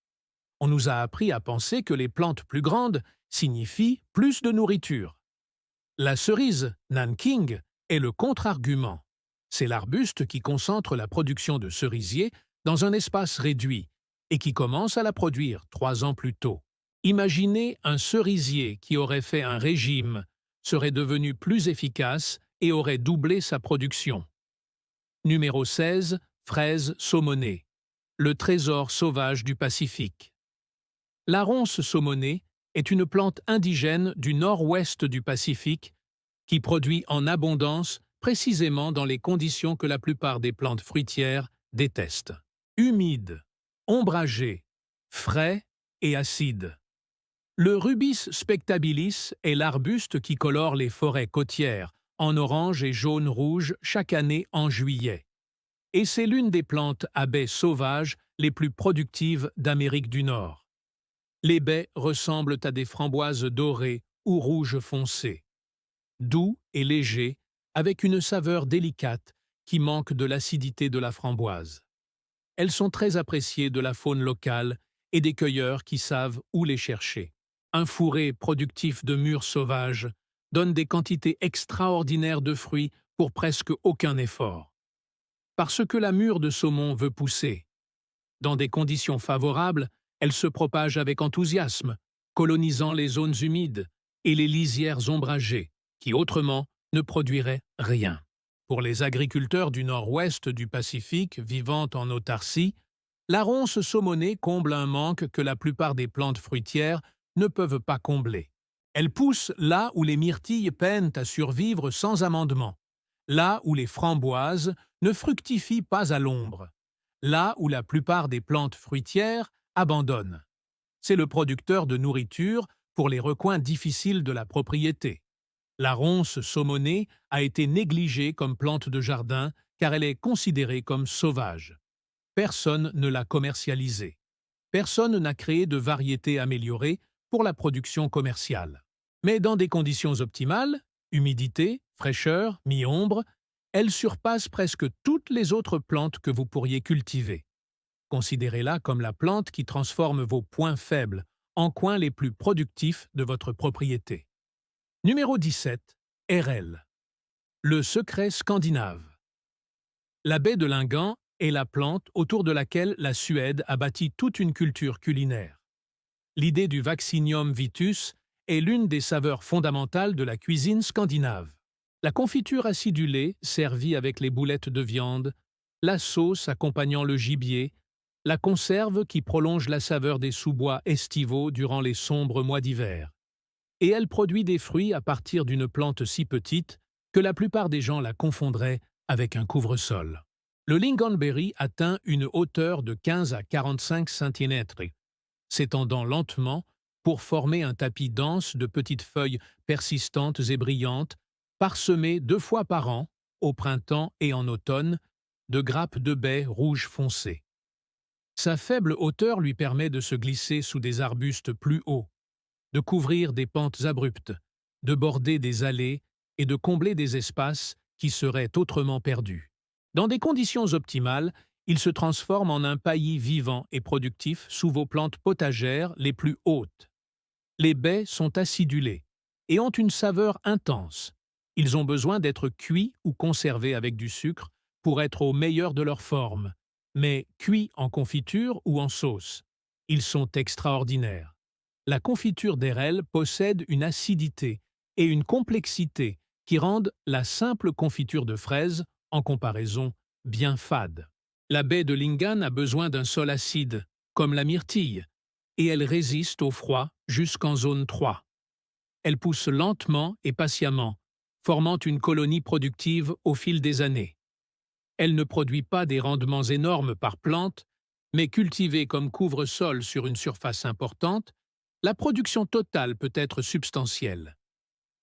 Speaker 1: On nous a appris à penser que les plantes plus grandes signifient plus de nourriture. La cerise Nanking est le contre-argument. C'est l'arbuste qui concentre la production de cerisier dans un espace réduit et qui commence à la produire 3 ans plus tôt. Imaginez un cerisier qui aurait fait un régime, serait devenu plus efficace et aurait doublé sa production. Numéro 16. Fraise saumonée. Le trésor sauvage du Pacifique. La ronce saumonée est une plante indigène du nord-ouest du Pacifique qui produit en abondance précisément dans les conditions que la plupart des plantes fruitières détestent. Humide, ombragé, frais et acide. Le Rubis spectabilis est l'arbuste qui colore les forêts côtières en orange et jaune-rouge chaque année en juillet. Et c'est l'une des plantes à baies sauvages les plus productives d'Amérique du Nord. Les baies ressemblent à des framboises dorées ou rouges foncées. Doux et léger, avec une saveur délicate qui manque de l'acidité de la framboise. Elles sont très appréciées de la faune locale et des cueilleurs qui savent où les chercher. Un fourré productif de mûres sauvages donne des quantités extraordinaires de fruits pour presque aucun effort. Parce que la mûre de saumon veut pousser. Dans des conditions favorables, elle se propage avec enthousiasme, colonisant les zones humides et les lisières ombragées, qui autrement ne produiraient rien. Pour les agriculteurs du nord-ouest du Pacifique vivant en autarcie, la ronce saumonée comble un manque que la plupart des plantes fruitières ne peuvent pas combler. Elle pousse là où les myrtilles peinent à survivre sans amendement, là où les framboises ne fructifient pas à l'ombre, là où la plupart des plantes fruitières abandonnent. C'est le producteur de nourriture pour les recoins difficiles de la propriété. La ronce saumonée a été négligée comme plante de jardin car elle est considérée comme sauvage. Personne ne l'a commercialisée. Personne n'a créé de variété améliorée pour la production commerciale. Mais dans des conditions optimales, humidité, fraîcheur, mi-ombre, elle surpasse presque toutes les autres plantes que vous pourriez cultiver. Considérez-la comme la plante qui transforme vos points faibles en coins les plus productifs de votre propriété. Numéro 17. RL. Le secret scandinave. La baie de Lingan est la plante autour de laquelle la Suède a bâti toute une culture culinaire. L'idée du Vaccinium vitus est l'une des saveurs fondamentales de la cuisine scandinave. La confiture acidulée servie avec les boulettes de viande, la sauce accompagnant le gibier, la conserve qui prolonge la saveur des sous-bois estivaux durant les sombres mois d'hiver. Et elle produit des fruits à partir d'une plante si petite que la plupart des gens la confondraient avec un couvre-sol. Le lingonberry atteint une hauteur de 15 à 45 cm, s'étendant lentement pour former un tapis dense de petites feuilles persistantes et brillantes, parsemées 2 fois par an, au printemps et en automne, de grappes de baies rouges foncées. Sa faible hauteur lui permet de se glisser sous des arbustes plus hauts, de couvrir des pentes abruptes, de border des allées et de combler des espaces qui seraient autrement perdus. Dans des conditions optimales, il se transforme en un paillis vivant et productif sous vos plantes potagères les plus hautes. Les baies sont acidulées et ont une saveur intense. Ils ont besoin d'être cuits ou conservés avec du sucre pour être au meilleur de leur forme, mais cuits en confiture ou en sauce. Ils sont extraordinaires. La confiture d'RL possède une acidité et une complexité qui rendent la simple confiture de fraises, en comparaison, bien fade. La baie de Lingan a besoin d'un sol acide, comme la myrtille, et elle résiste au froid jusqu'en zone 3. Elle pousse lentement et patiemment, formant une colonie productive au fil des années. Elle ne produit pas des rendements énormes par plante, mais cultivée comme couvre-sol sur une surface importante, la production totale peut être substantielle.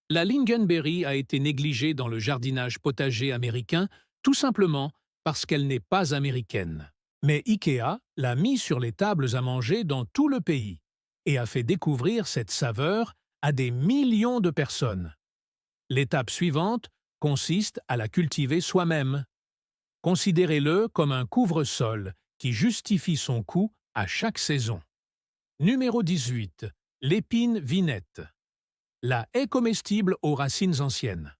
Speaker 1: La lingonberry a été négligée dans le jardinage potager américain tout simplement parce qu'elle n'est pas américaine. Mais IKEA l'a mis sur les tables à manger dans tout le pays et a fait découvrir cette saveur à des millions de personnes. L'étape suivante consiste à la cultiver soi-même. Considérez-le comme un couvre-sol qui justifie son coût à chaque saison. Numéro 18. L'épine vinette. La haie comestible aux racines anciennes.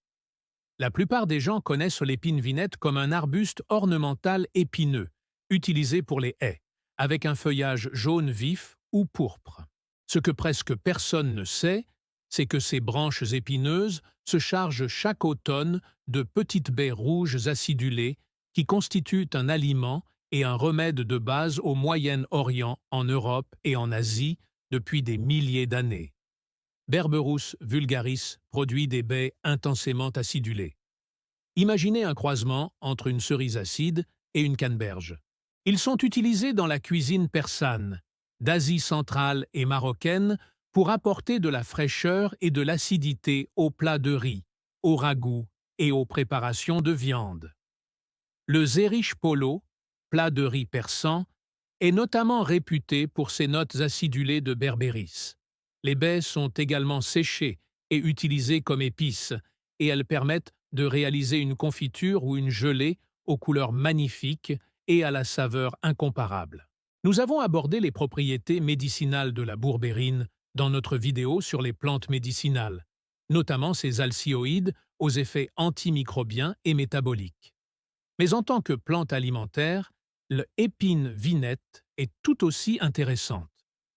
Speaker 1: La plupart des gens connaissent l'épine vinette comme un arbuste ornemental épineux, utilisé pour les haies, avec un feuillage jaune vif ou pourpre. Ce que presque personne ne sait, c'est que ces branches épineuses se chargent chaque automne de petites baies rouges acidulées qui constituent un aliment et un remède de base au Moyen-Orient, en Europe et en Asie depuis des milliers d'années. Berberus vulgaris produit des baies intensément acidulées. Imaginez un croisement entre une cerise acide et une canneberge. Ils sont utilisés dans la cuisine persane, d'Asie centrale et marocaine pour apporter de la fraîcheur et de l'acidité aux plats de riz, aux ragoûts et aux préparations de viande. Le zerish polo, plat de riz persan, est notamment réputé pour ses notes acidulées de berbéris. Les baies sont également séchées et utilisées comme épices, et elles permettent de réaliser une confiture ou une gelée aux couleurs magnifiques et à la saveur incomparable. Nous avons abordé les propriétés médicinales de la bourbérine dans notre vidéo sur les plantes médicinales, notamment ses alcioïdes aux effets antimicrobiens et métaboliques. Mais en tant que plante alimentaire, l'épine vinette est tout aussi intéressante.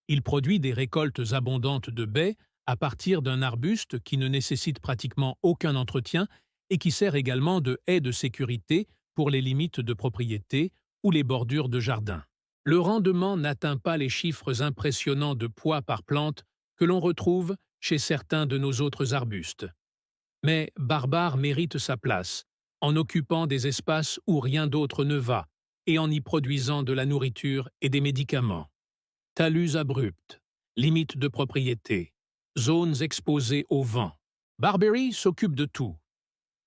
Speaker 1: Il produit des récoltes abondantes de baies à partir d'un arbuste qui ne nécessite pratiquement aucun entretien et qui sert également de haie de sécurité pour les limites de propriété ou les bordures de jardin. Le rendement n'atteint pas les chiffres impressionnants de poids par plante que l'on retrouve chez certains de nos autres arbustes. Mais Barbare mérite sa place, en occupant des espaces où rien d'autre ne va, et en y produisant de la nourriture et des médicaments. Talus abrupts, limites de propriété, zones exposées au vent. Barberry s'occupe de tout.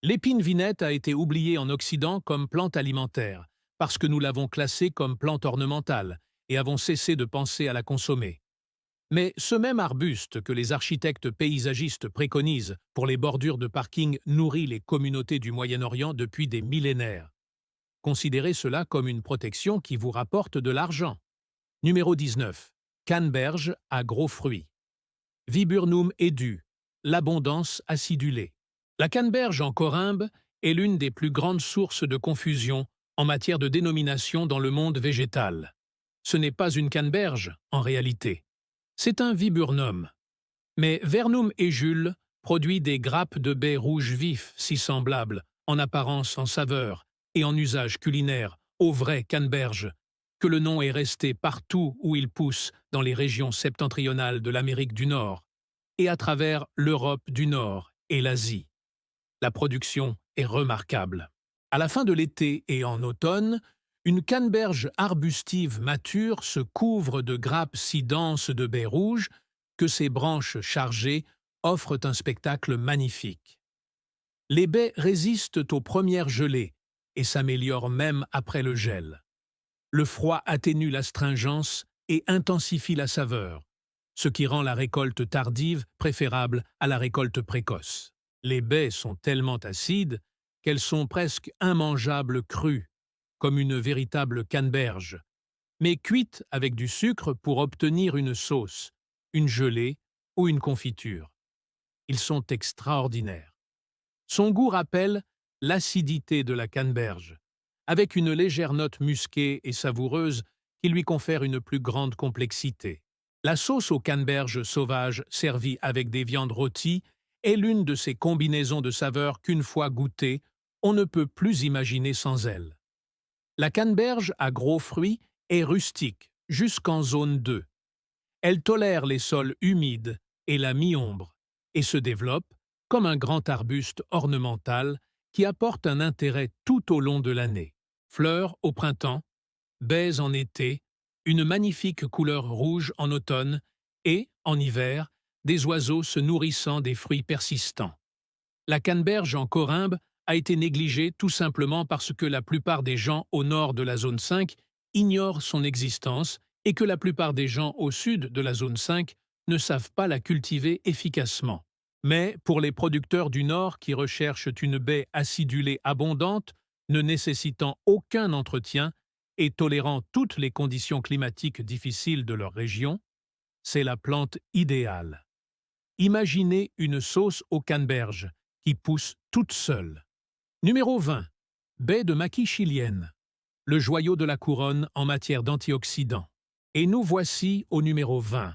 Speaker 1: L'épine vinette a été oubliée en Occident comme plante alimentaire, parce que nous l'avons classée comme plante ornementale et avons cessé de penser à la consommer. Mais ce même arbuste que les architectes paysagistes préconisent pour les bordures de parking nourrit les communautés du Moyen-Orient depuis des millénaires. Considérez cela comme une protection qui vous rapporte de l'argent. Numéro 19. Canneberge à gros fruits. Viburnum edu, l'abondance acidulée. La canneberge en corymbe est l'une des plus grandes sources de confusion en matière de dénomination dans le monde végétal. Ce n'est pas une canneberge, en réalité. C'est un viburnum. Mais Vernum et Jules produit des grappes de baies rouges vifs si semblables, en apparence, en saveur et en usage culinaire, aux vraies canneberges, que le nom est resté partout où il pousse dans les régions septentrionales de l'Amérique du Nord et à travers l'Europe du Nord et l'Asie. La production est remarquable. À la fin de l'été et en automne, une canneberge arbustive mature se couvre de grappes si denses de baies rouges que ses branches chargées offrent un spectacle magnifique. Les baies résistent aux premières gelées et s'améliorent même après le gel. Le froid atténue l'astringence et intensifie la saveur, ce qui rend la récolte tardive préférable à la récolte précoce. Les baies sont tellement acides qu'elles sont presque immangeables crues, comme une véritable canneberge, mais cuites avec du sucre pour obtenir une sauce, une gelée ou une confiture. Ils sont extraordinaires. Son goût rappelle l'acidité de la canneberge, avec une légère note musquée et savoureuse qui lui confère une plus grande complexité. La sauce aux canneberges sauvages servie avec des viandes rôties est l'une de ces combinaisons de saveurs qu'une fois goûtée, on ne peut plus imaginer sans elle. La canneberge à gros fruits est rustique jusqu'en zone 2. Elle tolère les sols humides et la mi-ombre et se développe comme un grand arbuste ornemental qui apporte un intérêt tout au long de l'année. Fleurs au printemps, baies en été, une magnifique couleur rouge en automne et, en hiver, des oiseaux se nourrissant des fruits persistants. La canneberge en corymbe a été négligée tout simplement parce que la plupart des gens au nord de la zone 5 ignorent son existence et que la plupart des gens au sud de la zone 5 ne savent pas la cultiver efficacement. Mais pour les producteurs du nord qui recherchent une baie acidulée abondante, ne nécessitant aucun entretien et tolérant toutes les conditions climatiques difficiles de leur région, c'est la plante idéale. Imaginez une sauce aux canneberges qui poussent toutes seules. Numéro 20. Baie de maquis chilienne, le joyau de la couronne en matière d'antioxydants. Et nous voici au numéro 20.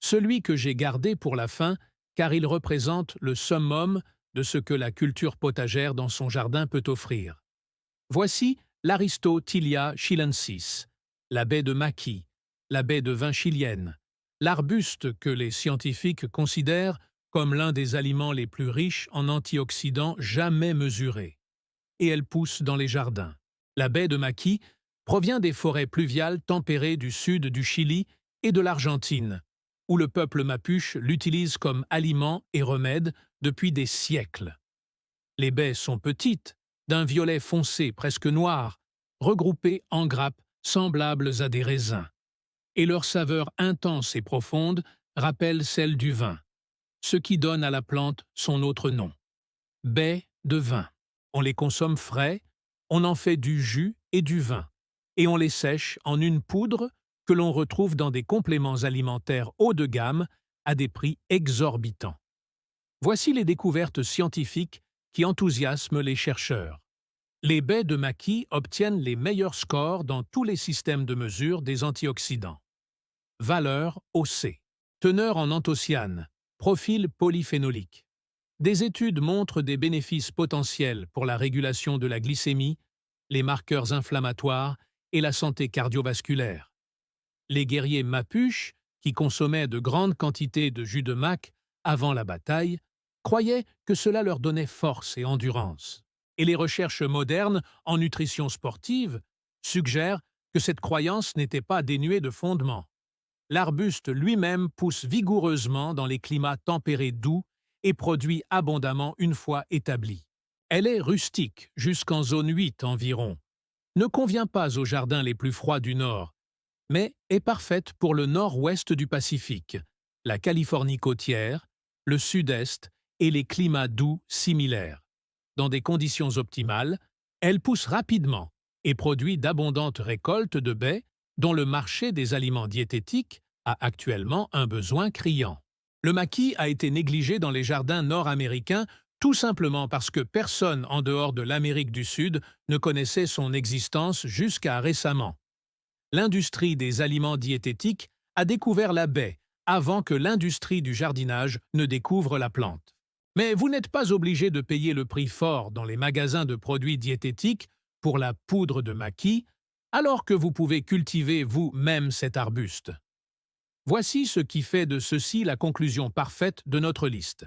Speaker 1: Celui que j'ai gardé pour la fin car il représente le summum de ce que la culture potagère dans son jardin peut offrir. Voici l'Aristotilia chilensis, la baie de maquis, la baie de vin chilienne, l'arbuste que les scientifiques considèrent comme l'un des aliments les plus riches en antioxydants jamais mesurés. Et elle pousse dans les jardins. La baie de maquis provient des forêts pluviales tempérées du sud du Chili et de l'Argentine, où le peuple mapuche l'utilise comme aliment et remède depuis des siècles. Les baies sont petites, d'un violet foncé presque noir, regroupées en grappes semblables à des raisins. Et leur saveur intense et profonde rappelle celle du vin, ce qui donne à la plante son autre nom. Baies de vin. On les consomme frais, on en fait du jus et du vin, et on les sèche en une poudre que l'on retrouve dans des compléments alimentaires haut de gamme à des prix exorbitants. Voici les découvertes scientifiques qui enthousiasment les chercheurs. Les baies de maquis obtiennent les meilleurs scores dans tous les systèmes de mesure des antioxydants. Valeur OC, teneur en anthocyanes, profil polyphénolique. Des études montrent des bénéfices potentiels pour la régulation de la glycémie, les marqueurs inflammatoires et la santé cardiovasculaire. Les guerriers mapuches, qui consommaient de grandes quantités de jus de mac avant la bataille, croyaient que cela leur donnait force et endurance. Et les recherches modernes en nutrition sportive suggèrent que cette croyance n'était pas dénuée de fondement. L'arbuste lui-même pousse vigoureusement dans les climats tempérés doux et produit abondamment une fois établie. Elle est rustique jusqu'en zone 8 environ, ne convient pas aux jardins les plus froids du nord, mais est parfaite pour le nord-ouest du Pacifique, la Californie côtière, le sud-est et les climats doux similaires. Dans des conditions optimales, elle pousse rapidement et produit d'abondantes récoltes de baies dont le marché des aliments diététiques a actuellement un besoin criant. Le maquis a été négligé dans les jardins nord-américains tout simplement parce que personne en dehors de l'Amérique du Sud ne connaissait son existence jusqu'à récemment. L'industrie des aliments diététiques a découvert la baie avant que l'industrie du jardinage ne découvre la plante. Mais vous n'êtes pas obligé de payer le prix fort dans les magasins de produits diététiques pour la poudre de maquis, alors que vous pouvez cultiver vous-même cet arbuste. Voici ce qui fait de ceci la conclusion parfaite de notre liste.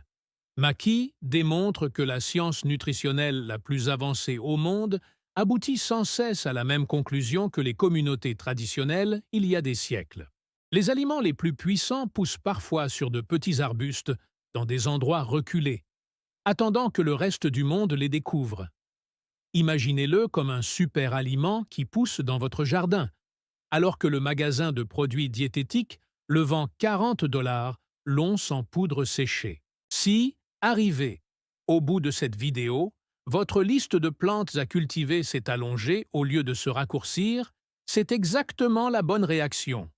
Speaker 1: Maquis démontre que la science nutritionnelle la plus avancée au monde aboutit sans cesse à la même conclusion que les communautés traditionnelles il y a des siècles. Les aliments les plus puissants poussent parfois sur de petits arbustes dans des endroits reculés, attendant que le reste du monde les découvre. Imaginez-le comme un super aliment qui pousse dans votre jardin, alors que le magasin de produits diététiques le vend 40$ l'once en poudre séchée. Si, arrivé au bout de cette vidéo, votre liste de plantes à cultiver s'est allongée au lieu de se raccourcir, c'est exactement la bonne réaction.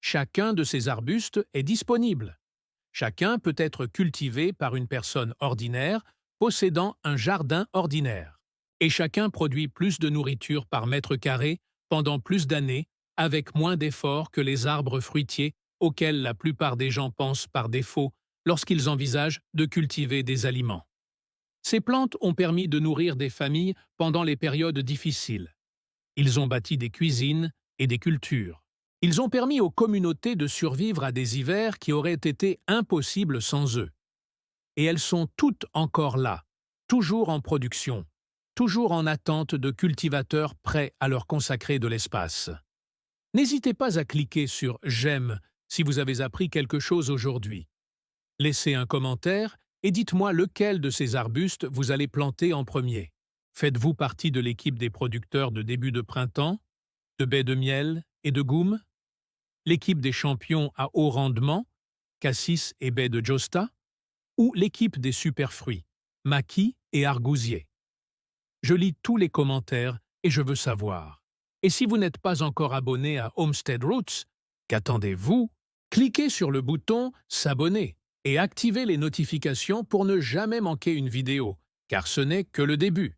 Speaker 1: Chacun de ces arbustes est disponible. Chacun peut être cultivé par une personne ordinaire possédant un jardin ordinaire. Et chacun produit plus de nourriture par mètre carré pendant plus d'années avec moins d'efforts que les arbres fruitiers auxquels la plupart des gens pensent par défaut lorsqu'ils envisagent de cultiver des aliments. Ces plantes ont permis de nourrir des familles pendant les périodes difficiles. Ils ont bâti des cuisines et des cultures. Ils ont permis aux communautés de survivre à des hivers qui auraient été impossibles sans eux. Et elles sont toutes encore là, toujours en production, toujours en attente de cultivateurs prêts à leur consacrer de l'espace. N'hésitez pas à cliquer sur « J'aime » si vous avez appris quelque chose aujourd'hui. Laissez un commentaire et dites-moi lequel de ces arbustes vous allez planter en premier. Faites-vous partie de l'équipe des producteurs de début de printemps, de baies de miel et de goumes? L'équipe des champions à haut rendement, cassis et baies de josta? Ou l'équipe des superfruits, maquis et argousiers? Je lis tous les commentaires et je veux savoir. Et si vous n'êtes pas encore abonné à Homestead Roots, qu'attendez-vous? Cliquez sur le bouton « S'abonner » et activez les notifications pour ne jamais manquer une vidéo, car ce n'est que le début.